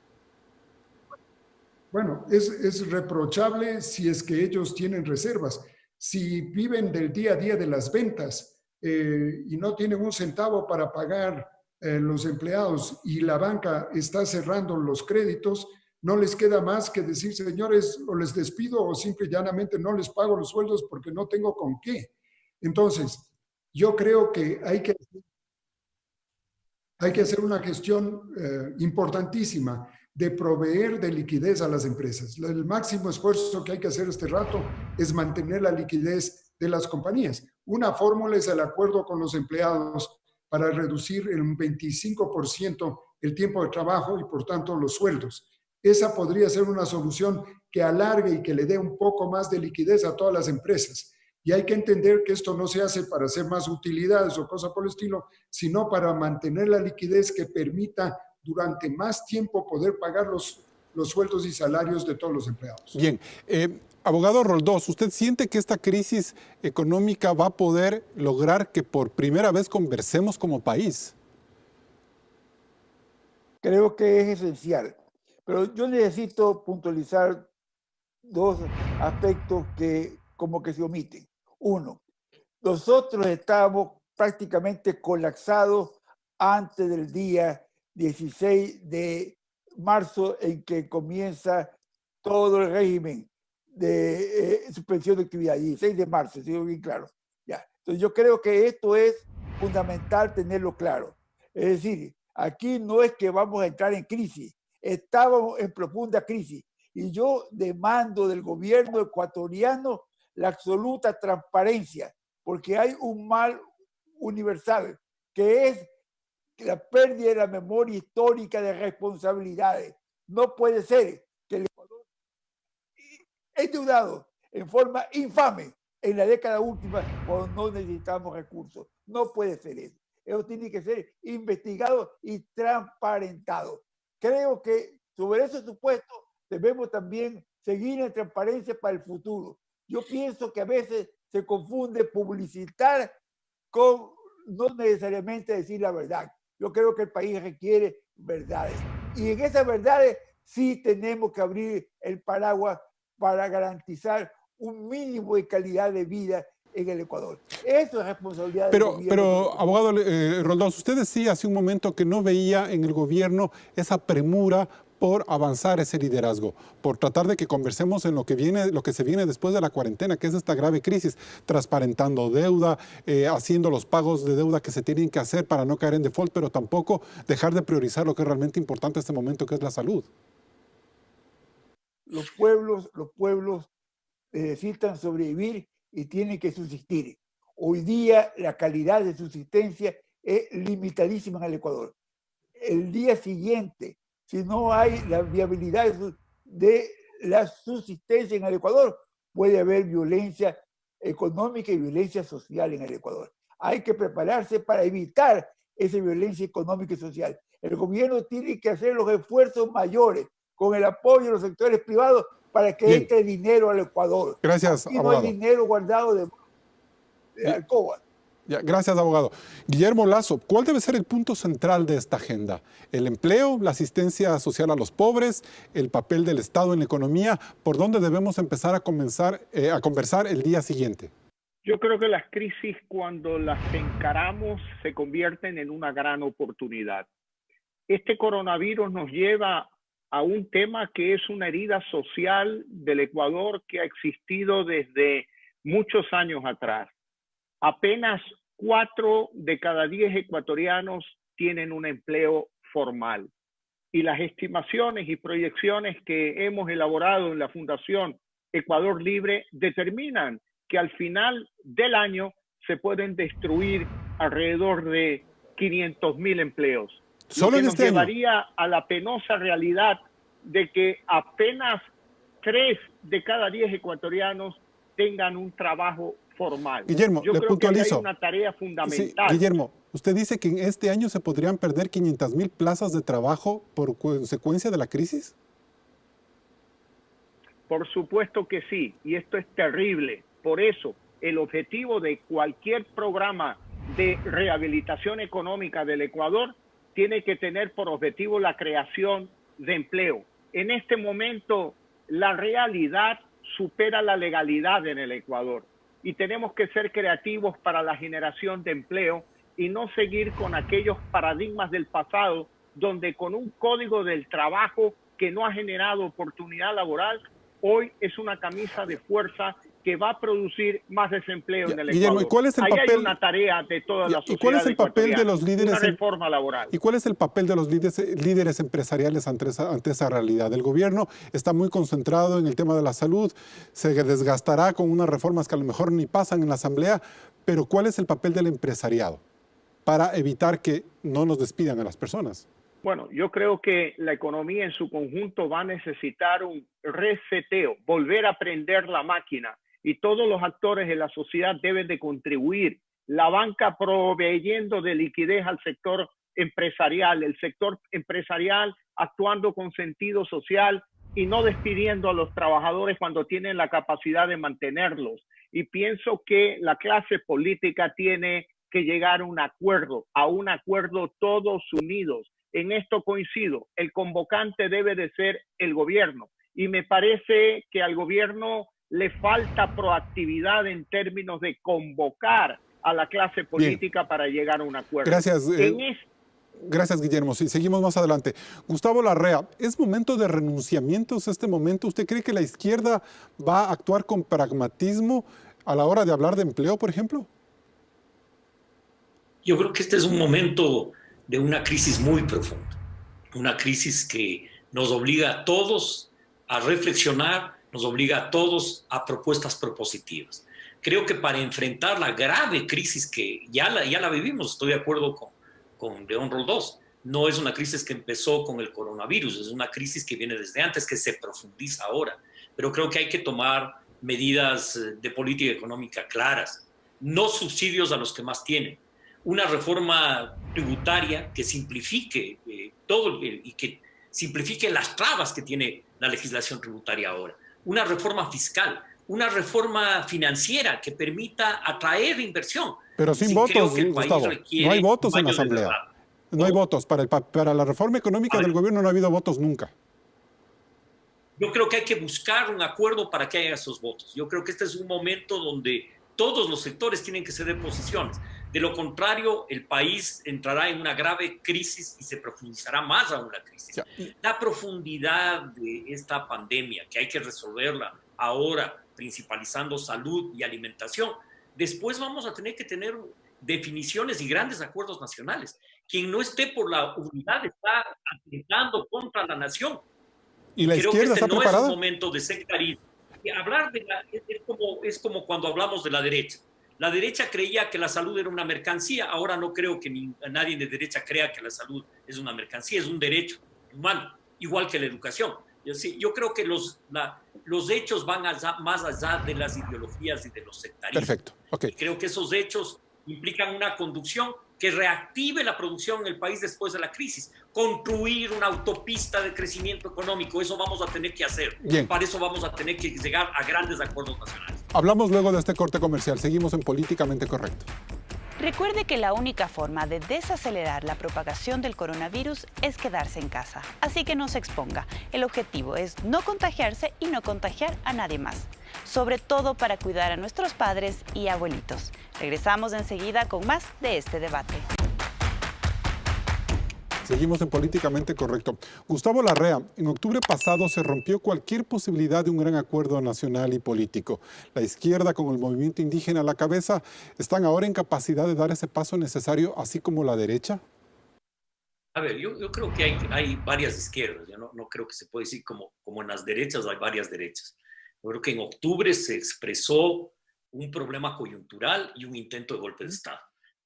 Bueno, es reprochable si es que ellos tienen reservas. Si viven del día a día de las ventas y no tienen un centavo para pagar los empleados y la banca está cerrando los créditos, no les queda más que decir, señores, o les despido o simple y llanamente no les pago los sueldos porque no tengo con qué. Entonces, yo creo que hay que hacer una gestión importantísima de proveer de liquidez a las empresas. El máximo esfuerzo que hay que hacer este rato es mantener la liquidez de las compañías. Una fórmula es el acuerdo con los empleados para reducir en un 25% el tiempo de trabajo y por tanto los sueldos. Esa podría ser una solución que alargue y que le dé un poco más de liquidez a todas las empresas. Y hay que entender que esto no se hace para hacer más utilidades o cosas por el estilo, sino para mantener la liquidez que permita durante más tiempo poder pagar los sueldos y salarios de todos los empleados. Bien, abogado Roldós, ¿usted siente que esta crisis económica va a poder lograr que por primera vez conversemos como país? Creo que es esencial, pero yo necesito puntualizar 2 aspectos que como que se omiten. Uno, nosotros estábamos prácticamente colapsados antes del día 16 de marzo en que comienza todo el régimen de suspensión de actividad, 16 de marzo, si bien claro. Ya. Entonces yo creo que esto es fundamental tenerlo claro. Es decir, aquí no es que vamos a entrar en crisis, estábamos en profunda crisis y yo demando del gobierno ecuatoriano la absoluta transparencia, porque hay un mal universal que es la pérdida de la memoria histórica de responsabilidades. No puede ser que el Ecuador endeudado en forma infame en la década última cuando no necesitamos recursos. No puede ser eso. Eso tiene que ser investigado y transparentado. Creo que sobre ese supuesto debemos también seguir en transparencia para el futuro. Yo pienso que a veces se confunde publicitar con no necesariamente decir la verdad. Yo creo que el país requiere verdades. Y en esas verdades sí tenemos que abrir el paraguas para garantizar un mínimo de calidad de vida en el Ecuador. Eso es responsabilidad del gobierno. Pero abogado Roldós, usted decía hace un momento que no veía en el gobierno esa premura por avanzar ese liderazgo, por tratar de que conversemos en lo que se viene después de la cuarentena, que es esta grave crisis, transparentando deuda, haciendo los pagos de deuda que se tienen que hacer para no caer en default, pero tampoco dejar de priorizar lo que es realmente importante en este momento, que es la salud. Los pueblos necesitan sobrevivir y tienen que subsistir. Hoy día la calidad de subsistencia es limitadísima en el Ecuador. El día siguiente, si no hay la viabilidad de la subsistencia en el Ecuador, puede haber violencia económica y violencia social en el Ecuador. Hay que prepararse para evitar esa violencia económica y social. El gobierno tiene que hacer los esfuerzos mayores con el apoyo de los sectores privados para que entre dinero al Ecuador. Gracias, Aquí no abogado. hay dinero guardado de alcoba. Ya, gracias, abogado. Guillermo Lasso, ¿cuál debe ser el punto central de esta agenda? ¿El empleo, la asistencia social a los pobres, el papel del Estado en la economía? ¿Por dónde debemos empezar a conversar el día siguiente? Yo creo que las crisis, cuando las encaramos, se convierten en una gran oportunidad. Este coronavirus nos lleva a un tema que es una herida social del Ecuador que ha existido desde muchos años atrás. Apenas 4 de cada 10 ecuatorianos tienen un empleo formal. Y las estimaciones y proyecciones que hemos elaborado en la Fundación Ecuador Libre determinan que al final del año se pueden destruir alrededor de 500.000 empleos. Solo lo que en nos este llevaría a la penosa realidad de que apenas 3 de cada 10 ecuatorianos tengan un trabajo formal. Guillermo, yo le creo puntualizo. que hay una tarea fundamental. Sí, Guillermo, usted dice que en este año se podrían perder 500.000 plazas de trabajo por consecuencia de la crisis. Por supuesto que sí, y esto es terrible. Por eso, el objetivo de cualquier programa de rehabilitación económica del Ecuador tiene que tener por objetivo la creación de empleo. En este momento, la realidad supera la legalidad en el Ecuador y tenemos que ser creativos para la generación de empleo y no seguir con aquellos paradigmas del pasado donde con un código del trabajo que no ha generado oportunidad laboral, hoy es una camisa de fuerza que va a producir más desempleo en el Guillermo, Ecuador. ¿y cuál es el Ahí papel? hay una tarea de toda la sociedad. ¿Y cuál es el papel de los líderes? Una reforma laboral. ¿Y cuál es el papel de los líderes empresariales ante esa realidad? El gobierno está muy concentrado en el tema de la salud, se desgastará con unas reformas que a lo mejor ni pasan en la Asamblea, pero ¿cuál es el papel del empresariado para evitar que no nos despidan a las personas? Bueno, yo creo que la economía en su conjunto va a necesitar un reseteo, volver a prender la máquina. Y todos los actores de la sociedad deben de contribuir. La banca proveyendo de liquidez al sector empresarial, el sector empresarial actuando con sentido social y no despidiendo a los trabajadores cuando tienen la capacidad de mantenerlos. Y pienso que la clase política tiene que llegar a un acuerdo todos unidos. En esto coincido, el convocante debe de ser el gobierno. Y me parece que al gobierno le falta proactividad en términos de convocar a la clase política para llegar a un acuerdo. Gracias. Gracias, Guillermo. Sí, seguimos más adelante. Gustavo Larrea, ¿es momento de renunciamientos este momento? ¿Usted cree que la izquierda va a actuar con pragmatismo a la hora de hablar de empleo, por ejemplo? Yo creo que este es un momento de una crisis muy profunda. Una crisis que nos obliga a todos a reflexionar, nos obliga a todos a propuestas propositivas. Creo que para enfrentar la grave crisis que ya la vivimos, estoy de acuerdo con León Roldós, no es una crisis que empezó con el coronavirus, es una crisis que viene desde antes, que se profundiza ahora. Pero creo que hay que tomar medidas de política económica claras, no subsidios a los que más tienen, una reforma tributaria que simplifique todo y que simplifique las trabas que tiene la legislación tributaria ahora, una reforma fiscal, una reforma financiera que permita atraer inversión. Pero sin votos, Gustavo. No hay votos en la Asamblea. No hay votos. Para la reforma económica del gobierno no ha habido votos nunca. Yo creo que hay que buscar un acuerdo para que haya esos votos. Yo creo que este es un momento donde todos los sectores tienen que ceder posiciones. De lo contrario, el país entrará en una grave crisis y se profundizará más aún la crisis. Ya. La profundidad de esta pandemia, que hay que resolverla ahora, principalizando salud y alimentación, después vamos a tener que tener definiciones y grandes acuerdos nacionales. Quien no esté por la unidad está atentando contra la nación. ¿Y la izquierda está preparada? No es un momento de sectarismo. Y hablar de es como cuando hablamos de la derecha. La derecha creía que la salud era una mercancía. Ahora no creo que nadie de derecha crea que la salud es una mercancía, es un derecho humano, igual que la educación. Yo creo que los hechos van más allá de las ideologías y de los sectarismos. Perfecto. Okay. Y creo que esos hechos implican una conducción que reactive la producción en el país después de la crisis. Construir una autopista de crecimiento económico, eso vamos a tener que hacer. Bien. Para eso vamos a tener que llegar a grandes acuerdos nacionales. Hablamos luego de este corte comercial. Seguimos en Políticamente Correcto. Recuerde que la única forma de desacelerar la propagación del coronavirus es quedarse en casa. Así que no se exponga. El objetivo es no contagiarse y no contagiar a nadie más. Sobre todo para cuidar a nuestros padres y abuelitos. Regresamos enseguida con más de este debate. Seguimos en Políticamente Correcto. Gustavo Larrea, en octubre pasado se rompió cualquier posibilidad de un gran acuerdo nacional y político. La izquierda, con el movimiento indígena a la cabeza, ¿están ahora en capacidad de dar ese paso necesario, así como la derecha? A ver, yo creo que hay varias izquierdas. Yo no creo que se puede decir como en las derechas hay varias derechas. Yo creo que en octubre se expresó un problema coyuntural y un intento de golpe de Estado.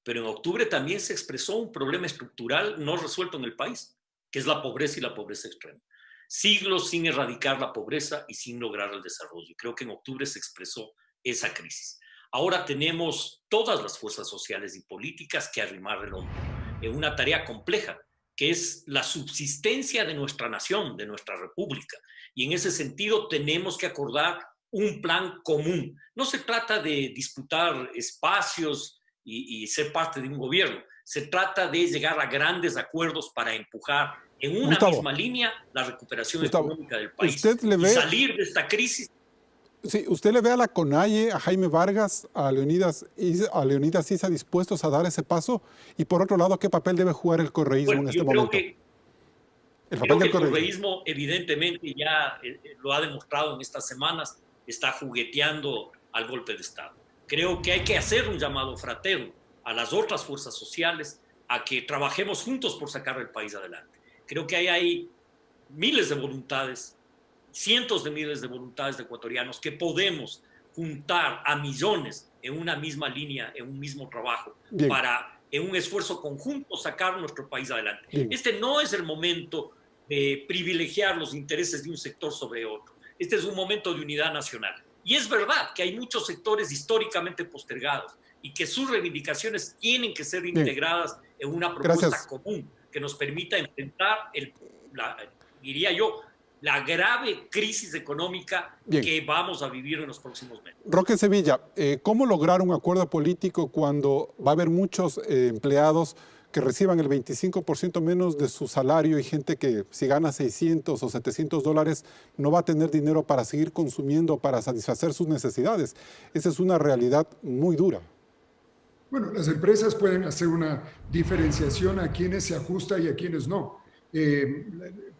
Pero en octubre también se expresó un problema estructural no resuelto en el país, que es la pobreza y la pobreza extrema. Siglos sin erradicar la pobreza y sin lograr el desarrollo. Creo que en octubre se expresó esa crisis. Ahora tenemos todas las fuerzas sociales y políticas que arrimar el hombro en una tarea compleja, que es la subsistencia de nuestra nación, de nuestra república. Y en ese sentido tenemos que acordar un plan común. No se trata de disputar espacios y ser parte de un gobierno. Se trata de llegar a grandes acuerdos para empujar en una misma línea la recuperación económica del país y salir de esta crisis. Sí, ¿usted le ve a la CONAIE, a Jaime Vargas, a Leonidas Issa dispuestos a dar ese paso? Y por otro lado, ¿qué papel debe jugar el correísmo en este momento? Creo que el correísmo evidentemente ya lo ha demostrado en estas semanas, está jugueteando al golpe de Estado. Creo que hay que hacer un llamado fraterno a las otras fuerzas sociales a que trabajemos juntos por sacar el país adelante. Creo que hay miles de voluntades, cientos de miles de voluntades de ecuatorianos que podemos juntar a millones en una misma línea, en un mismo trabajo, para en un esfuerzo conjunto sacar nuestro país adelante. Este no es el momento de privilegiar los intereses de un sector sobre otro. Este es un momento de unidad nacional. Y es verdad que hay muchos sectores históricamente postergados y que sus reivindicaciones tienen que ser integradas en una propuesta común que nos permita enfrentar, diría yo, la grave crisis económica que vamos a vivir en los próximos meses. Roque Sevilla, ¿cómo lograr un acuerdo político cuando va a haber muchos empleados que reciban el 25% menos de su salario y gente que si gana 600 o 700 dólares no va a tener dinero para seguir consumiendo, para satisfacer sus necesidades? Esa es una realidad muy dura. Bueno, las empresas pueden hacer una diferenciación a quienes se ajusta y a quienes no.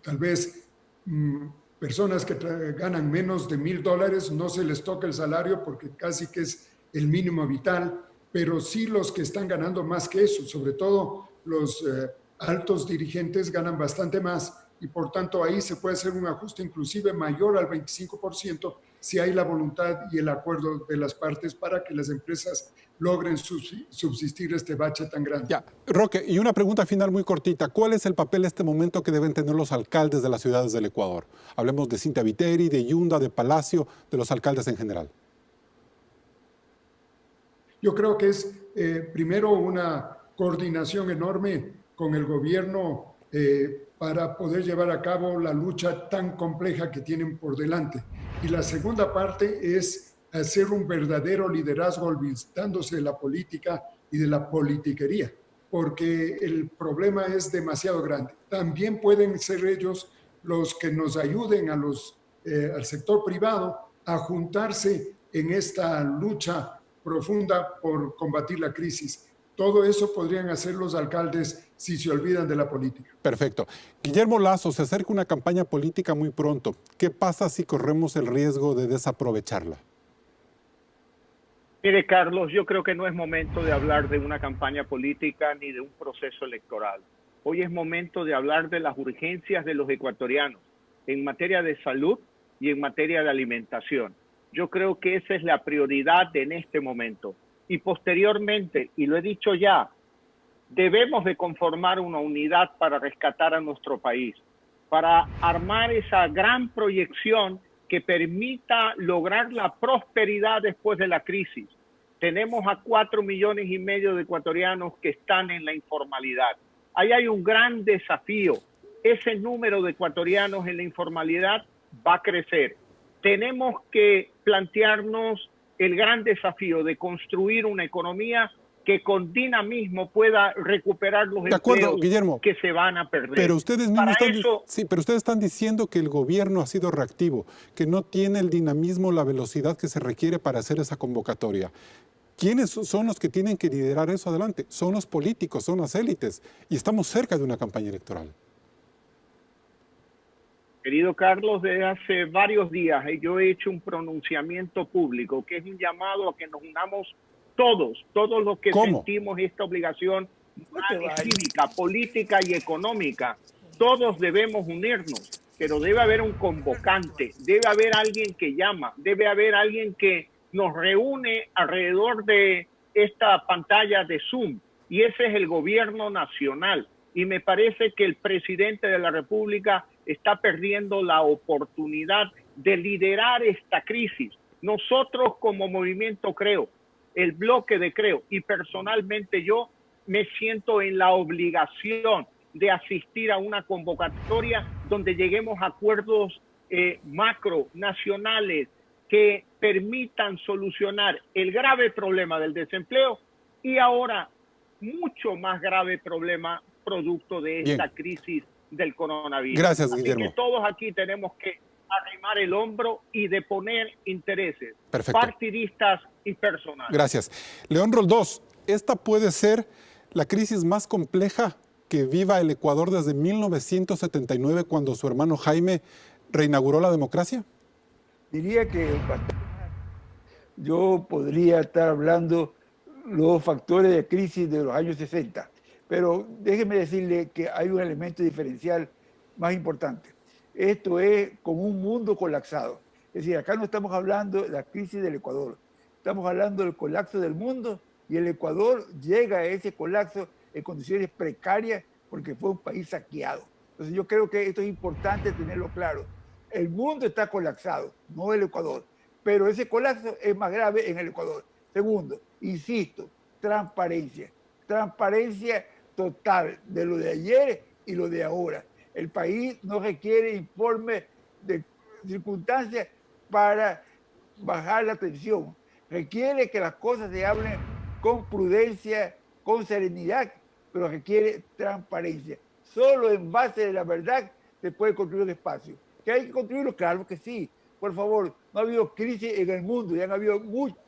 Tal vez personas que ganan menos de $1,000 no se les toca el salario porque casi que es el mínimo vital, pero sí los que están ganando más que eso, sobre todo los altos dirigentes ganan bastante más y por tanto ahí se puede hacer un ajuste inclusive mayor al 25% si hay la voluntad y el acuerdo de las partes para que las empresas logren subsistir este bache tan grande. Ya, Roque, y una pregunta final muy cortita. ¿Cuál es el papel en este momento que deben tener los alcaldes de las ciudades del Ecuador? Hablemos de Cintia Viteri, de Yunda, de Palacio, de los alcaldes en general. Yo creo que es primero una coordinación enorme con el gobierno para poder llevar a cabo la lucha tan compleja que tienen por delante. Y la segunda parte es hacer un verdadero liderazgo olvidándose de la política y de la politiquería, porque el problema es demasiado grande. También pueden ser ellos los que nos ayuden al sector privado a juntarse en esta lucha profunda por combatir la crisis. Todo eso podrían hacer los alcaldes si se olvidan de la política. Perfecto. Guillermo Lasso, se acerca una campaña política muy pronto. ¿Qué pasa si corremos el riesgo de desaprovecharla? Mire, Carlos, yo creo que no es momento de hablar de una campaña política ni de un proceso electoral. Hoy es momento de hablar de las urgencias de los ecuatorianos en materia de salud y en materia de alimentación. Yo creo que esa es la prioridad en este momento. Y posteriormente, y lo he dicho ya, debemos de conformar una unidad para rescatar a nuestro país, para armar esa gran proyección que permita lograr la prosperidad después de la crisis. Tenemos a 4,5 millones de ecuatorianos que están en la informalidad. Ahí hay un gran desafío. Ese número de ecuatorianos en la informalidad va a crecer. Tenemos que plantearnos el gran desafío de construir una economía que con dinamismo pueda recuperar los empleos, Guillermo, que se van a perder. Pero ustedes mismos pero ustedes están diciendo que el gobierno ha sido reactivo, que no tiene el dinamismo, la velocidad que se requiere para hacer esa convocatoria. ¿Quiénes son los que tienen que liderar eso adelante? Son los políticos, son las élites, y estamos cerca de una campaña electoral. Querido Carlos, desde hace varios días yo he hecho un pronunciamiento público que es un llamado a que nos unamos todos los que sentimos esta obligación cívica, política y económica. Todos debemos unirnos, pero debe haber un convocante, debe haber alguien que llama, debe haber alguien que nos reúne alrededor de esta pantalla de Zoom, y ese es el gobierno nacional. Y me parece que el presidente de la República está perdiendo la oportunidad de liderar esta crisis. Nosotros como Movimiento Creo, el bloque de Creo, y personalmente yo me siento en la obligación de asistir a una convocatoria donde lleguemos a acuerdos macro, nacionales, que permitan solucionar el grave problema del desempleo y ahora mucho más grave problema producto de esta crisis del coronavirus. Gracias, Guillermo. Así que todos aquí tenemos que arrimar el hombro y de poner intereses partidistas y personales. Gracias. León Roldós, esta puede ser la crisis más compleja que viva el Ecuador desde 1979, cuando su hermano Jaime reinauguró la democracia. Diría que yo podría estar hablando los factores de crisis de los años 60, pero déjeme decirle que hay un elemento diferencial más importante. Esto es como un mundo colapsado. Es decir, acá no estamos hablando de la crisis del Ecuador, estamos hablando del colapso del mundo, y el Ecuador llega a ese colapso en condiciones precarias porque fue un país saqueado. Entonces yo creo que esto es importante tenerlo claro. El mundo está colapsado, no el Ecuador, pero ese colapso es más grave en el Ecuador. Segundo, insisto, transparencia. Transparencia total de lo de ayer y lo de ahora. El país no requiere informes de circunstancias para bajar la tensión. Requiere que las cosas se hablen con prudencia, con serenidad, pero requiere transparencia. Solo en base de la verdad se puede construir un espacio. ¿Que hay que construirlo? Claro que sí. Por favor, no ha habido crisis en el mundo, ya han habido muchas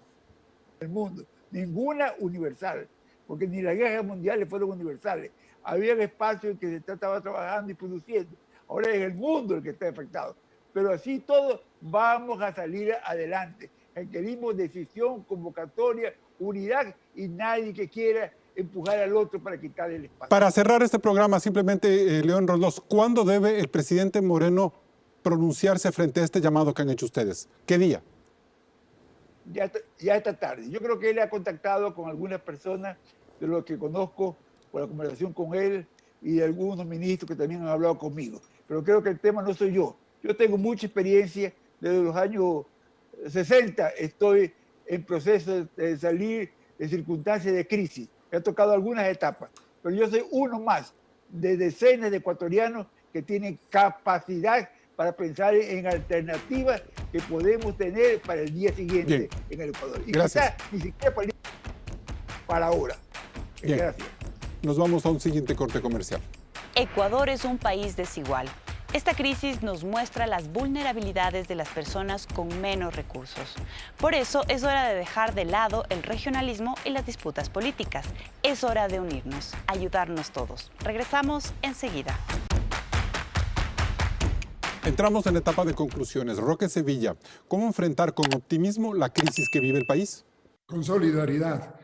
en el mundo. Ninguna universal, porque ni las guerras mundiales fueron universales. Había espacios en que se estaba trabajando y produciendo. Ahora es el mundo el que está afectado. Pero así todo, vamos a salir adelante. Requerimos decisión, convocatoria, unidad y nadie que quiera empujar al otro para quitarle el espacio. Para cerrar este programa, simplemente, León Roldós, ¿cuándo debe el presidente Moreno pronunciarse frente a este llamado que han hecho ustedes? ¿Qué día? Ya esta tarde. Yo creo que él ha contactado con algunas personas de los que conozco por la conversación con él y de algunos ministros que también han hablado conmigo. Pero creo que el tema no soy yo. Yo tengo mucha experiencia desde los años 60. Estoy en proceso de salir de circunstancias de crisis. He tocado algunas etapas, pero yo soy uno más de decenas de ecuatorianos que tienen capacidad para pensar en alternativas que podemos tener para el día siguiente. Bien. En el Ecuador. Y Gracias. quizás ni siquiera para ahora. Bien. Gracias. Nos vamos a un siguiente corte comercial. Ecuador es un país desigual. Esta crisis nos muestra las vulnerabilidades de las personas con menos recursos. Por eso es hora de dejar de lado el regionalismo y las disputas políticas. Es hora de unirnos, ayudarnos todos. Regresamos enseguida. Entramos en la etapa de conclusiones. Roque Sevilla, ¿cómo enfrentar con optimismo la crisis que vive el país? Con solidaridad,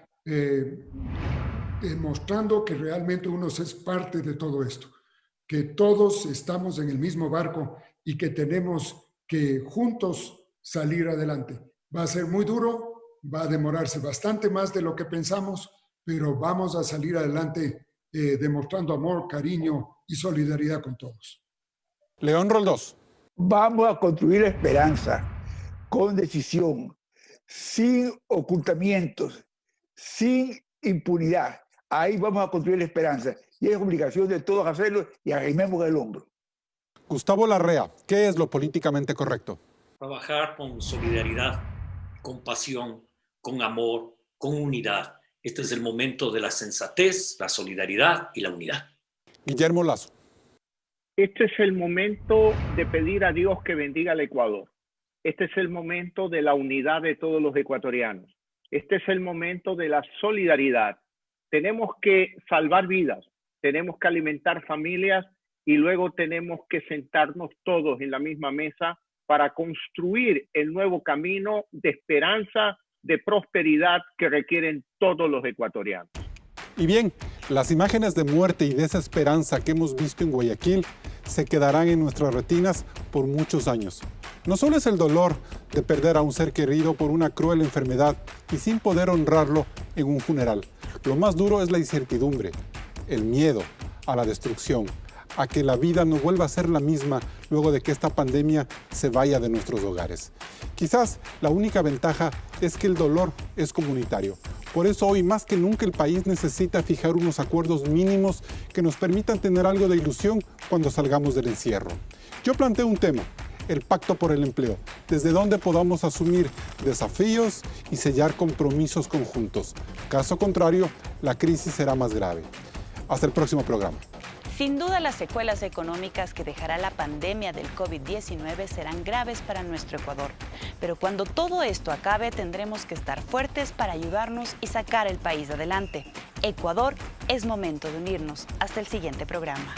demostrando que realmente uno es parte de todo esto, que todos estamos en el mismo barco y que tenemos que juntos salir adelante. Va a ser muy duro, va a demorarse bastante más de lo que pensamos, pero vamos a salir adelante demostrando amor, cariño y solidaridad con todos. León Roldós. Vamos a construir esperanza con decisión, sin ocultamientos, sin impunidad. Ahí vamos a construir la esperanza. Y es obligación de todos hacerlo y arrimemos el hombro. Gustavo Larrea, ¿qué es lo políticamente correcto? Trabajar con solidaridad, con pasión, con amor, con unidad. Este es el momento de la sensatez, la solidaridad y la unidad. Guillermo Lazo. Este es el momento de pedir a Dios que bendiga al Ecuador. Este es el momento de la unidad de todos los ecuatorianos. Este es el momento de la solidaridad. Tenemos que salvar vidas, tenemos que alimentar familias y luego tenemos que sentarnos todos en la misma mesa para construir el nuevo camino de esperanza, de prosperidad que requieren todos los ecuatorianos. Y bien, las imágenes de muerte y desesperanza que hemos visto en Guayaquil se quedarán en nuestras retinas por muchos años. No solo es el dolor de perder a un ser querido por una cruel enfermedad y sin poder honrarlo en un funeral. Lo más duro es la incertidumbre, el miedo a la destrucción, a que la vida no vuelva a ser la misma luego de que esta pandemia se vaya de nuestros hogares. Quizás la única ventaja es que el dolor es comunitario. Por eso hoy más que nunca el país necesita fijar unos acuerdos mínimos que nos permitan tener algo de ilusión cuando salgamos del encierro. Yo planteo un tema, el Pacto por el Empleo, desde donde podamos asumir desafíos y sellar compromisos conjuntos. Caso contrario, la crisis será más grave. Hasta el próximo programa. Sin duda, las secuelas económicas que dejará la pandemia del COVID-19 serán graves para nuestro Ecuador. Pero cuando todo esto acabe, tendremos que estar fuertes para ayudarnos y sacar el país adelante. Ecuador, es momento de unirnos. Hasta el siguiente programa.